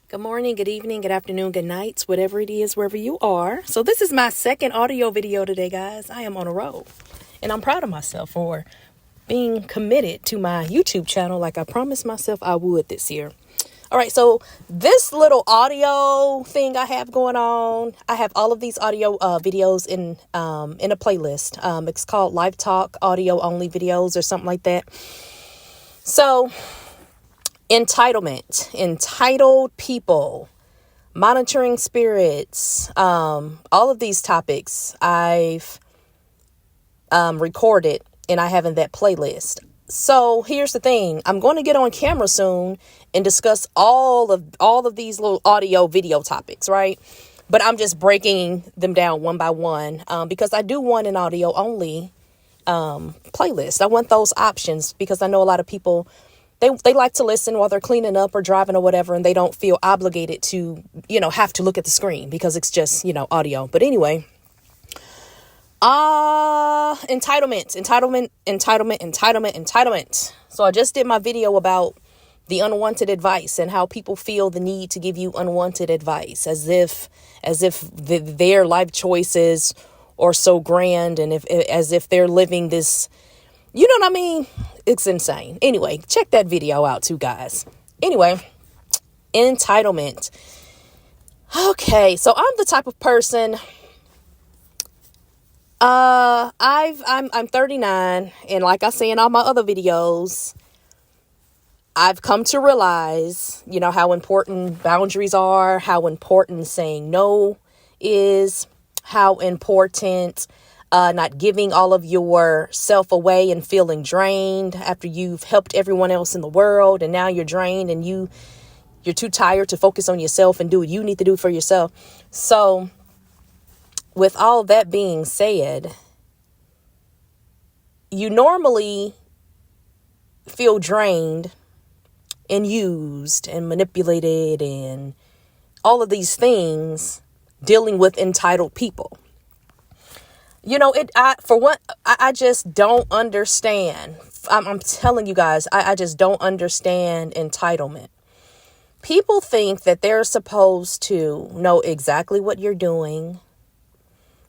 Good morning, good evening, good afternoon, good night, whatever it is, wherever you are. So this is my second audio video today, guys. I am on a roll, and I'm proud of myself for being committed to my YouTube channel like I promised myself I would this year. All right, so this little audio thing I have going on, I have all of these audio videos in a playlist. It's called Live Talk Audio Only Videos or something like that. So entitlement, entitled people, monitoring spirits, all of these topics I've recorded and I have in that playlist. So here's the thing. I'm going to get on camera soon and discuss all of these little audio video topics, right? But I'm just breaking them down one by one because I do want an audio only playlist. I want those options because I know a lot of people, they like to listen while they're cleaning up or driving or whatever, and they don't feel obligated to, have to look at the screen because it's just, audio. But anyway, entitlement. So I just did my video about the unwanted advice and how people feel the need to give you unwanted advice as if their life choices are so grand and as if they're living this, you know what I mean? It's insane. Anyway, check that video out too, guys. Anyway, entitlement. Okay, so I'm the type of person. I'm 39, and like I say in all my other videos, I've come to realize, how important boundaries are, how important saying no is, how important not giving all of yourself away and feeling drained after you've helped everyone else in the world, and now you're drained and you're too tired to focus on yourself and do what you need to do for yourself. So with all that being said, you normally feel drained and used and manipulated and all of these things dealing with entitled people. I just don't understand. I'm telling you guys, I just don't understand entitlement. People think that they're supposed to know exactly what you're doing.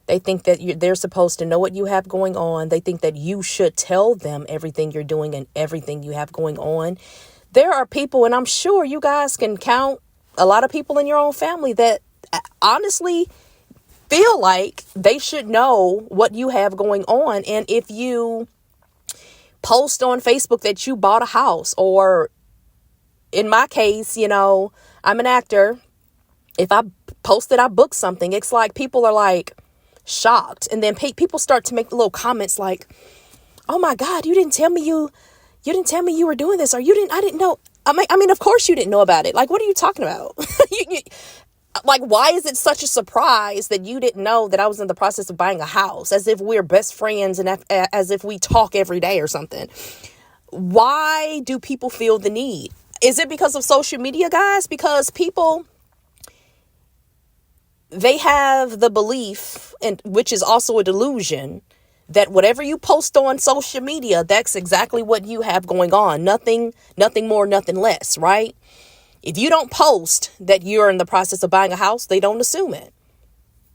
They think that they're supposed to know what you have going on. They think that you should tell them everything you're doing and everything you have going on. There are people, and I'm sure you guys can count a lot of people in your own family that honestly feel like they should know what you have going on. And if you post on Facebook that you bought a house, or in my case, I'm an actor. If I posted I booked something, it's like people are like shocked. And then people start to make little comments like, oh my God, you didn't tell me you were doing this, or I didn't know. I mean, of course you didn't know about it. Like, what are you talking about? Like, why is it such a surprise that you didn't know that I was in the process of buying a house, as if we're best friends and as if we talk every day or something? Why do people feel the need? Is it because of social media, guys? Because people, they have the belief, and which is also a delusion, that whatever you post on social media, that's exactly what you have going on. Nothing more, nothing less, right? If you don't post that you're in the process of buying a house, they don't assume it,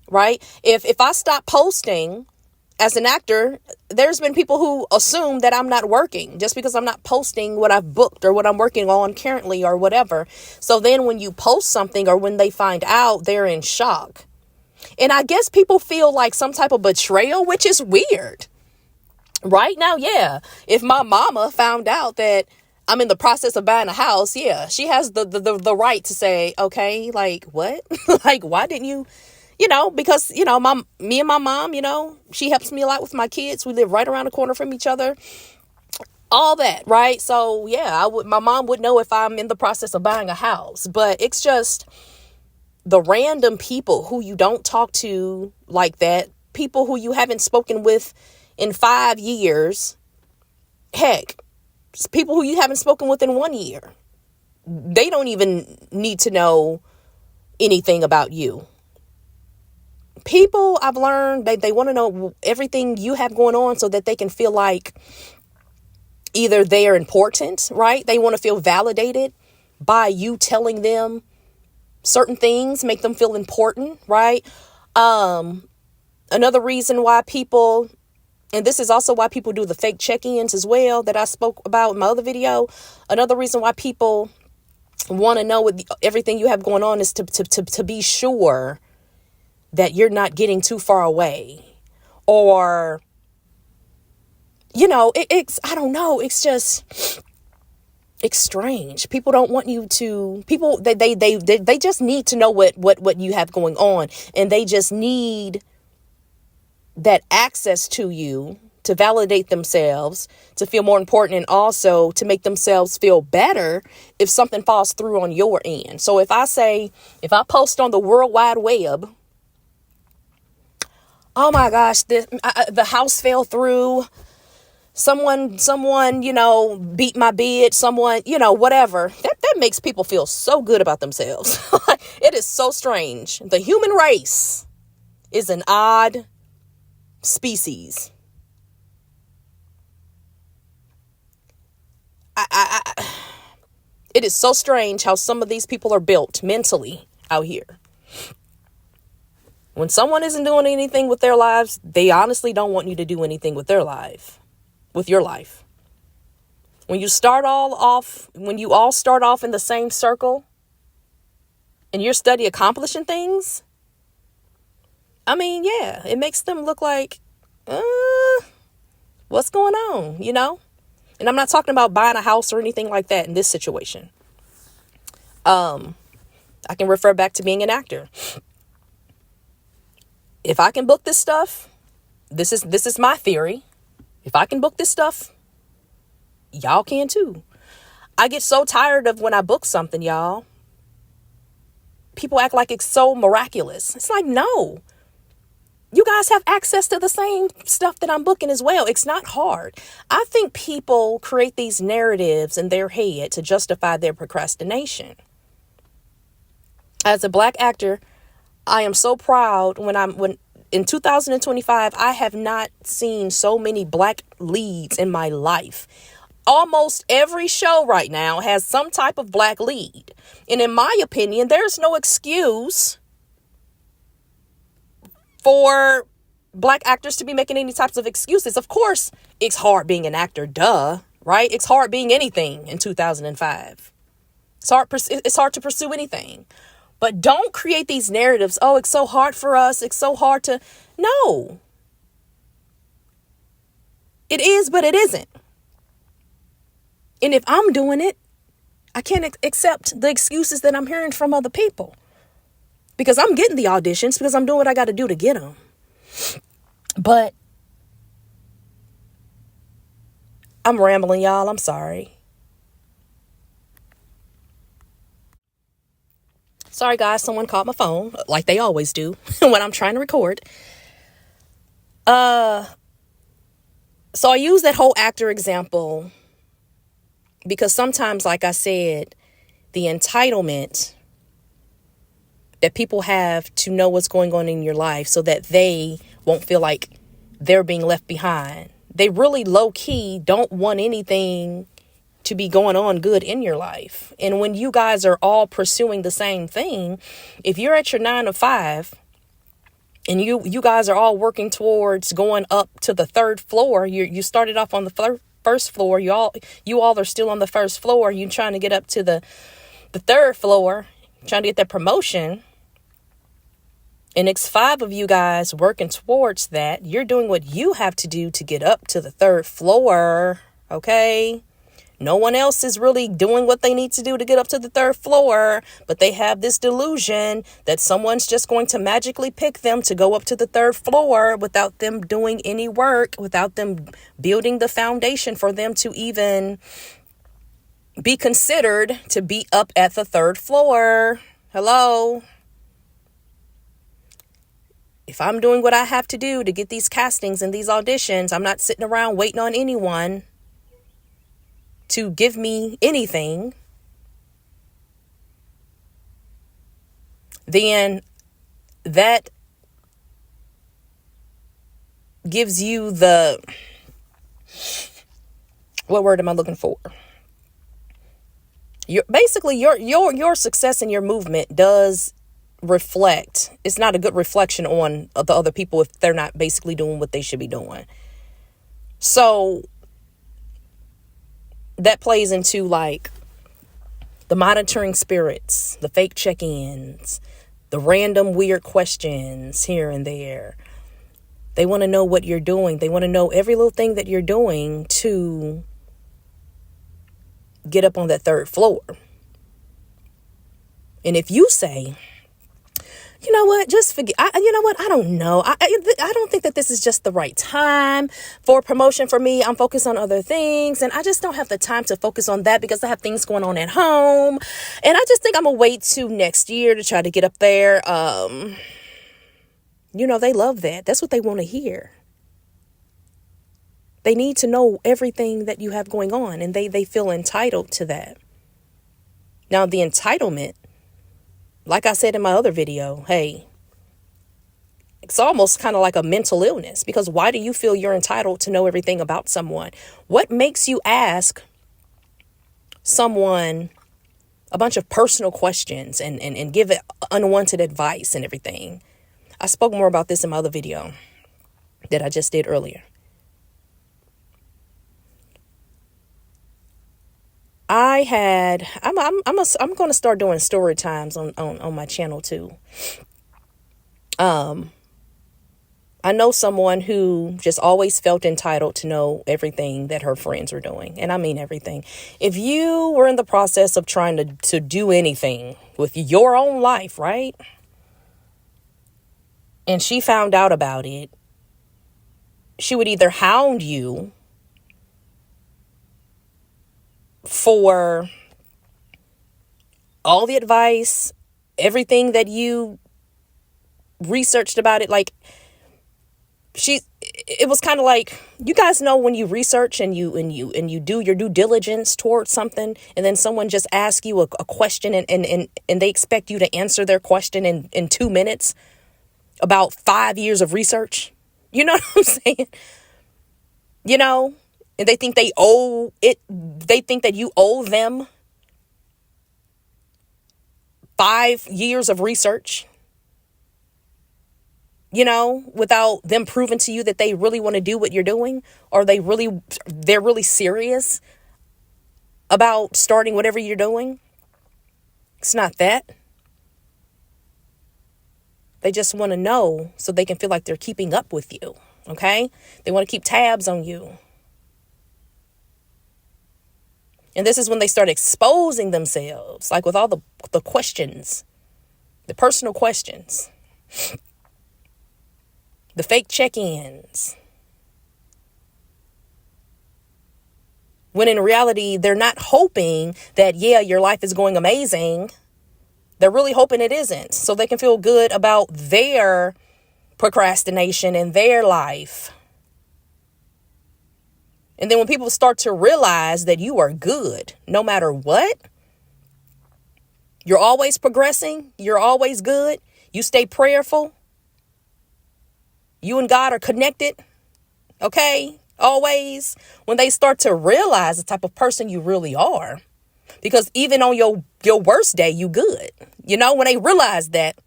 right? If I stop posting as an actor, there's been people who assume that I'm not working just because I'm not posting what I've booked or what I'm working on currently or whatever. So then when you post something or when they find out, they're in shock. And I guess people feel like some type of betrayal, which is weird. Right now, yeah. If my mama found out that I'm in the process of buying a house, yeah, she has the right to say, okay, like, what? Like, why didn't you, because, me and my mom, she helps me a lot with my kids. We live right around the corner from each other. All that, right? So, yeah, my mom would know if I'm in the process of buying a house. But it's just the random people who you don't talk to like that, people who you haven't spoken with in 5 years, heck, people who you haven't spoken with in 1 year. They don't even need to know anything about you. People, I've learned, they want to know everything you have going on so that they can feel like either they are important, right? They want to feel validated by you telling them Certain things make them feel important, right? Another reason why people, and this is also why people do the fake check-ins as well that I spoke about in my other video. Another reason why people want to know what everything you have going on is to be sure that you're not getting too far away, or, you know, I don't know. It's just, it's strange. People don't want you to, people, they just need to know what you have going on. And they just need that access to you to validate themselves, to feel more important, and also to make themselves feel better if something falls through on your end. So if I post on the World Wide Web, oh my gosh, the house fell through, someone, you know, beat my bid, someone, you know, whatever, that makes people feel so good about themselves. It is so strange. The human race is an odd species. It is so strange how some of these people are built mentally out here. When someone isn't doing anything with their lives, they honestly don't want you to do anything with their life, with your life. When you all start off in the same circle and you're steady accomplishing things, I mean, yeah, it makes them look like, what's going on, you know? And I'm not talking about buying a house or anything like that in this situation. I can refer back to being an actor. If I can book this stuff, this is my theory. If I can book this stuff, y'all can too. I get so tired of when I book something, y'all. People act like it's so miraculous. It's like, no. You guys have access to the same stuff that I'm booking as well. It's not hard. I think people create these narratives in their head to justify their procrastination. As a Black actor, I am so proud when in 2025, I have not seen so many Black leads in my life. Almost every show right now has some type of Black lead. And in my opinion, there's no excuse for Black actors to be making any types of excuses. Of course, it's hard being an actor, duh, right? It's hard being anything in 2005. It's hard to pursue anything. But don't create these narratives. Oh, it's so hard for us. It's so hard to. No. It is, but it isn't. And if I'm doing it, I can't accept the excuses that I'm hearing from other people. Because I'm getting the auditions, because I'm doing what I got to do to get them. But I'm rambling, y'all. I'm sorry. Sorry, guys. Someone called my phone, like they always do when I'm trying to record. So I use that whole actor example because sometimes, like I said, the entitlement that people have to know what's going on in your life so that they won't feel like they're being left behind. They really low key don't want anything to be going on good in your life. And when you guys are all pursuing the same thing, if you're at your 9 to 5 and you guys are all working towards going up to the 3rd floor, you started off on the first floor, you all are still on the 1st floor, you trying to get up to the 3rd floor, trying to get that promotion. And it's 5 of you guys working towards that. You're doing what you have to do to get up to the 3rd floor. Okay. No one else is really doing what they need to do to get up to the 3rd floor, but they have this delusion that someone's just going to magically pick them to go up to the 3rd floor without them doing any work, without them building the foundation for them to even be considered to be up at the 3rd floor. Hello? If I'm doing what I have to do to get these castings and these auditions, I'm not sitting around waiting on anyone to give me anything. Then that gives you the, what word am I looking for? Your success in your movement does reflect. It's not a good reflection on the other people if they're not basically doing what they should be doing. So that plays into like the monitoring spirits, the fake check-ins, the random weird questions here and there. They want to know what you're doing. They want to know every little thing that you're doing to get up on that third floor. And if you say, you know what, just forget, you know what, I don't know. I don't think that this is just the right time for promotion for me. I'm focused on other things and I just don't have the time to focus on that because I have things going on at home. And I just think I'm going to wait till next year to try to get up there. They love that. That's what they want to hear. They need to know everything that you have going on and they feel entitled to that. Now, the entitlement, like I said in my other video, hey, it's almost kind of like a mental illness because why do you feel you're entitled to know everything about someone? What makes you ask someone a bunch of personal questions and give it unwanted advice and everything? I spoke more about this in my other video that I just did earlier. I'm going to start doing story times on my channel too. I know someone who just always felt entitled to know everything that her friends were doing. And I mean everything. If you were in the process of trying to do anything with your own life, right? And she found out about it, she would either hound you for all the advice, everything that you researched about it. Like it was kind of like, you guys know when you research and you do your due diligence towards something, and then someone just asks you a question and they expect you to answer their question in 2 minutes about 5 years of research. You know what I'm saying? And they think they think that you owe them 5 years of research, without them proving to you that they really want to do what you're doing, or they're really serious about starting whatever you're doing. It's not that. They just want to know so they can feel like they're keeping up with you. Okay? They want to keep tabs on you. And this is when they start exposing themselves, like with all the questions, the personal questions, the fake check-ins. When in reality, they're not hoping that, your life is going amazing. They're really hoping it isn't, so they can feel good about their procrastination in their life. And then when people start to realize that you are good, no matter what, you're always progressing, you're always good, you stay prayerful, you and God are connected, okay, always. When they start to realize the type of person you really are, because even on your worst day, you good. When they realize that,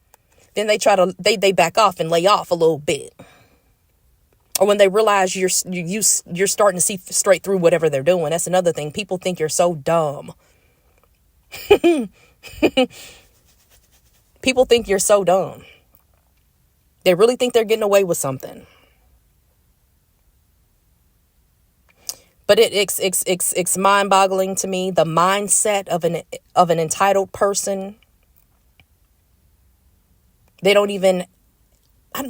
then they back off and lay off a little bit. Or when they realize you're starting to see straight through whatever they're doing. That's another thing. People think you're so dumb. People think you're so dumb. They really think they're getting away with something. But it's mind-boggling to me, the mindset of an entitled person. They don't even...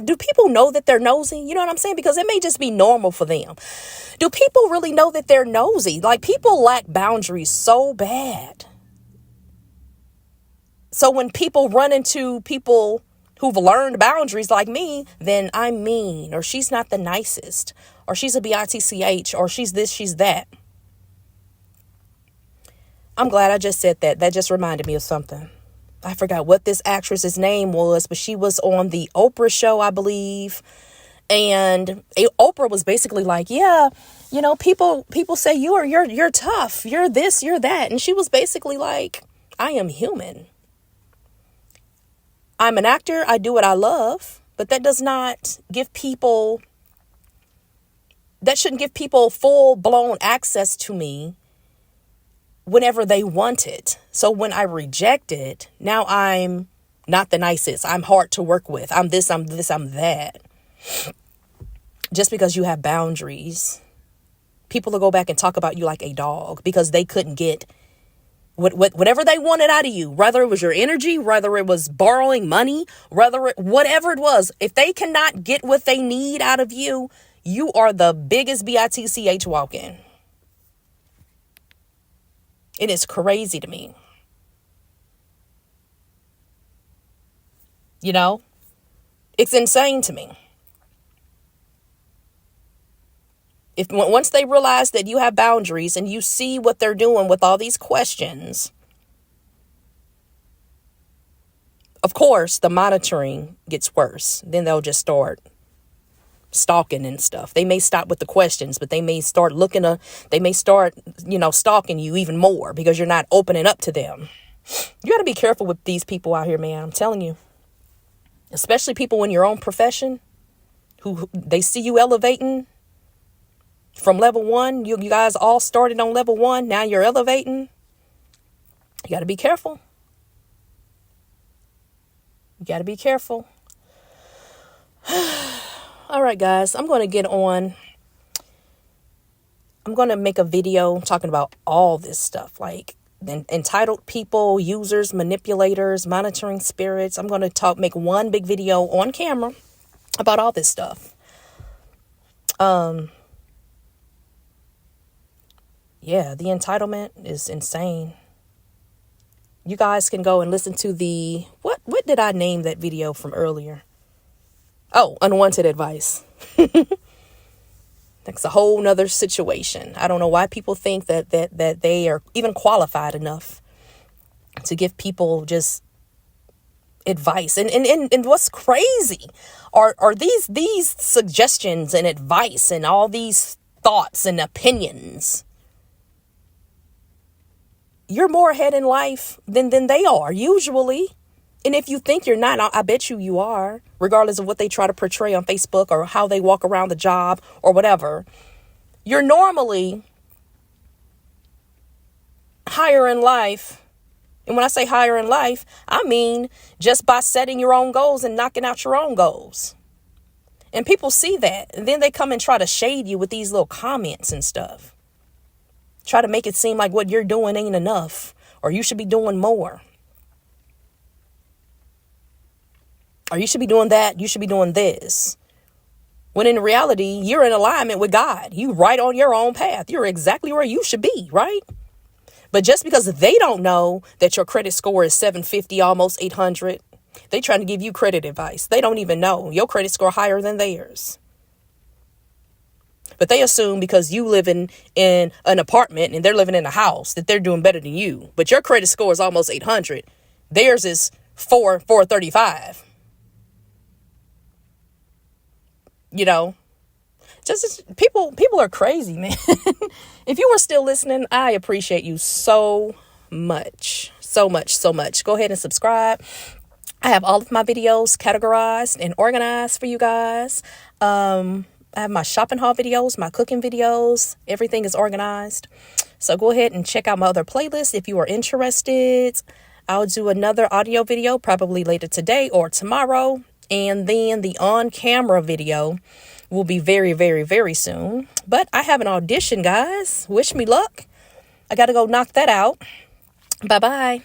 Do people know that they're nosy? You know what I'm saying? Because it may just be normal for them. Do people really know that they're nosy? Like, people lack boundaries so bad. So when people run into people who've learned boundaries like me, then I'm mean, or she's not the nicest, or she's a bitch, or she's this, she's that. I'm glad I just said that. That just reminded me of something. I forgot what this actress's name was, but she was on the Oprah show, I believe. And Oprah was basically like, people say you're tough, you're this, you're that. And she was basically like, I am human. I'm an actor. I do what I love, but that shouldn't give people full blown access to me whenever they want it. So when I reject it, now I'm not the nicest. I'm hard to work with. I'm this, I'm that. Just because you have boundaries, people will go back and talk about you like a dog because they couldn't get whatever they wanted out of you, whether it was your energy, whether it was borrowing money, whatever it was. If they cannot get what they need out of you, you are the biggest bitch walking. It is crazy to me. It's insane to me. Once they realize that you have boundaries and you see what they're doing with all these questions, of course, the monitoring gets worse. Then they'll just start stalking and stuff. They may stop with the questions, but they may start stalking you even more because you're not opening up to them. You got to be careful with these people out here, man. I'm telling you, especially people in your own profession who they see you elevating from level 1. You guys all started on level 1. Now you're elevating. You got to be careful. You got to be careful. All right, guys, I'm going to make a video talking about all this stuff, like entitled people, users, manipulators, monitoring spirits. I'm going to make one big video on camera about all this stuff. Yeah, the entitlement is insane. You guys can go and listen to what did I name that video from earlier? Oh, unwanted advice. That's a whole nother situation. I don't know why people think that they are even qualified enough to give people just advice. And what's crazy are these suggestions and advice and all these thoughts and opinions. You're more ahead in life than they are usually. And if you think you're not, I bet you are, regardless of what they try to portray on Facebook or how they walk around the job or whatever. You're normally higher in life. And when I say higher in life, I mean just by setting your own goals and knocking out your own goals. And people see that. And then they come and try to shade you with these little comments and stuff. Try to make it seem like what you're doing ain't enough, or you should be doing more. Or you should be doing that. You should be doing this. When in reality, you're in alignment with God. You right on your own path. You're exactly where you should be, right? But just because they don't know that your credit score is 750, almost 800, they trying to give you credit advice. They don't even know your credit score higher than theirs. But they assume because you living in an apartment and they're living in a house that they're doing better than you. But your credit score is almost 800. Theirs is 435. Just people are crazy, man. If you were still listening, I appreciate you so much. So much, so much. Go ahead and subscribe. I have all of my videos categorized and organized for you guys. I have my shopping haul videos, my cooking videos. Everything is organized. So go ahead and check out my other playlist if you are interested. I'll do another audio video probably later today or tomorrow. And then the on-camera video will be very, very, very soon. But I have an audition, guys. Wish me luck. I got to go knock that out. Bye-bye.